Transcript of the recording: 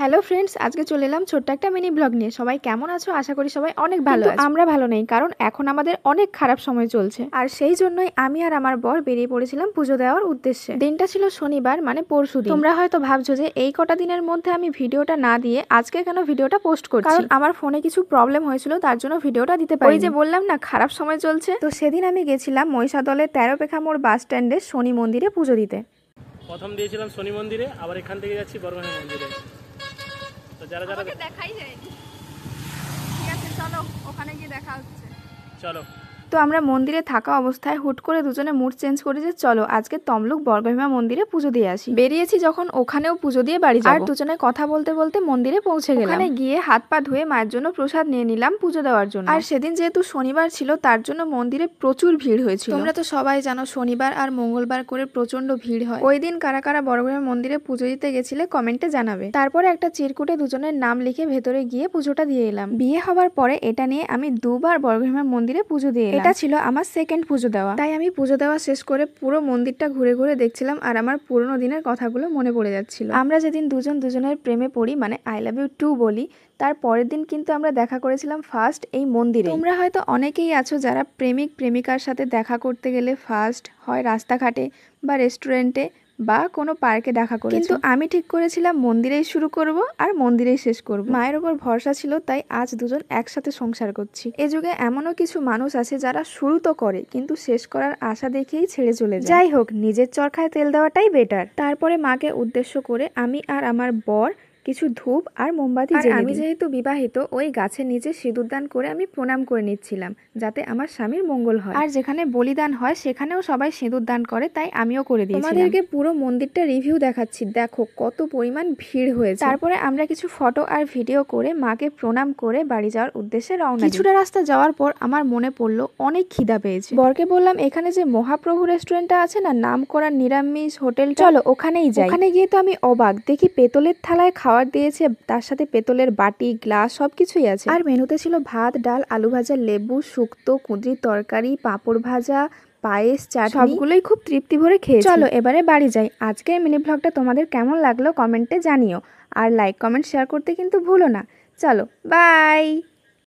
Hello friends, আজকে চলে এলাম ছোট্ট একটা মিনি ব্লগ নিয়ে। সবাই কেমন আছো? আশা করি সবাই অনেক ভালো আছো। আমরা ভালো নেই, কারণ এখন আমাদের অনেক খারাপ সময় চলছে, আর সেই জন্যই আমি আর আমার বর বেরিয়ে পড়েছিলাম পুজো দেওয়ার উদ্দেশ্যে। দিনটা ছিল শনিবার, মানে পরশুদিন। তোমরা হয়তো ভাবছো যে এই কটা দিনের মধ্যে আমি ভিডিওটা না দিয়ে আজকে কেন ভিডিওটা পোস্ট করছি, কারণ আমার ফোনে কিছু প্রবলেম হয়েছিল, তার জন্য ভিডিওটা দিতে পারি। ওই যে বললাম না, খারাপ সময় চলছে। তো সেদিন আমি গেছিলাম মহিষাদলের 13 পেখা মোড় বাস স্ট্যান্ডে শনি মন্দিরে পুজো দিতে। প্রথম দিয়েছিলাম শনি মন্দিরে, আবার এখান থেকে যাচ্ছি বর্গভীম মন্দিরে। তো যারা যারা দেখাই যায়নি, ঠিক আছে চলো ওখানে গিয়ে দেখা হচ্ছে। চলো। তো আমরা মন্দিরে থাকা অবস্থায় হুট করে দুজনে মুড চেঞ্জ করে যে চলো আজকে তমলুক বর্গভীমা মন্দিরে পুজো দিয়ে আসি। বেরিয়েছি যখন, ওখানেও পুজো দিয়ে বাড়ি যাব। আর দুজনে কথা বলতে বলতে মন্দিরে পৌঁছে গেলাম। ওখানে গিয়ে হাত পা ধুয়ে মায়ের জন্য প্রসাদ নিয়ে নিলাম পুজো দেওয়ার জন্য। আর সেদিন যেহেতু শনিবার ছিল, তার জন্য মন্দিরে প্রচুর ভিড় হয়েছিল। তোমরা তো সবাই জানো শনিবার আর মঙ্গলবার করে প্রচন্ড ভিড় হয়। ওই দিন কারা কারা বর্গভীমা মন্দিরে পুজো দিতে গেছিলে কমেন্টে জানাবে। তারপরে একটা চিরকুটে দুজনের নাম লিখে ভেতরে গিয়ে পুজোটা দিয়ে এলাম। বিয়ে হবার পরে এটা নিয়ে আমি দুবার বর্গভীমা মন্দিরে পুজো দিয়ে এলাম। এটা ছিল আমার সেকেন্ড পুজো দেওয়া। তাই আমি পুজো দেওয়া শেষ করে পুরো মন্দিরটা ঘুরে ঘুরে দেখছিলাম, আর আমার পুরোনো দিনের কথাগুলো মনে পড়ে যাচ্ছিল। আমরা যেদিন দুজন দুজনের প্রেমে পড়ি, মানে আই লাভ ইউ টু বলি, তার পরের দিন কিন্তু আমরা দেখা করেছিলাম ফার্স্ট এই মন্দিরে। তোমরা হয়তো অনেকেই আছো যারা প্রেমিক প্রেমিকার সাথে দেখা করতে গেলে ফার্স্ট হয় রাস্তাঘাটে বা রেস্টুরেন্টে বা কোনো পার্কে দেখা করেছো, কিন্তু আমি ঠিক করেছিলাম মন্দিরেই শুরু করব আর মন্দিরেই শেষ করব। মায়ের ওপর ভরসা ছিল, তাই আজ দুজন একসাথে সংসার করছি। এ যুগে এমনও কিছু মানুষ আছে যারা শুরু তো করে কিন্তু শেষ করার আশা দেখেই ছেড়ে চলে যায়। যাই হোক, নিজের চরকায় তেল দেওয়াটাই বেটার। তারপরে মাকে উদ্দেশ্য করে আমি আর আমার বর কিছু ধূপ আর মোমবাতি জ্বালিয়ে আমি যেহেতু বিবাহিত, ওই গাছের নিচে সিঁদুরদান করে আমি প্রণাম করে নিচ্ছিলাম, যাতে আমার স্বামীর মঙ্গল হয়। আর যেখানে বলিদান হয় সেখানেও সবাই সিঁদুরদান করে, তাই আমিও করে দিয়েছি। তোমাদেরকে পুরো মন্দিরটা রিভিউ দেখাচ্ছি, দেখো কত পরিমাণ ভিড় হয়েছে। তারপরে আমরা কিছু ফটো আর ভিডিও করে মাকে প্রণাম করে বাড়ি যাওয়ার উদ্দেশ্যে রওনা। কিছুটা রাস্তা যাওয়ার পর আমার মনে পড়লো অনেক খিদা পেয়েছে। বরকে বললাম এখানে যে মহাপ্রভু রেস্টুরেন্টটা আছে না, নাম করা নিরামিষ হোটেল, চলো ওখানেই যাই। ওখানে গিয়ে তো আমি অবাক, দেখি পেতলের থালায় খাওয়ার দিয়েছে, তার সাথে পেতলের বাটি গ্লাস সবকিছুই আছে। আর মেনুতে ছিল ভাত, ডাল, আলু ভাজা, লেবু, শুক্তো, কুঁদরির তরকারি, পাঁপড় ভাজা, পায়েস, চাটনি, সবগুলোই খুব তৃপ্তি ভরে খেয়েছি। চলো এবারে বাড়ি যাই। আজকের মিনি ব্লগটা তোমাদের কেমন লাগলো কমেন্টে জানিও, আর লাইক কমেন্ট শেয়ার করতে কিন্তু ভুলো না। চলো বাই।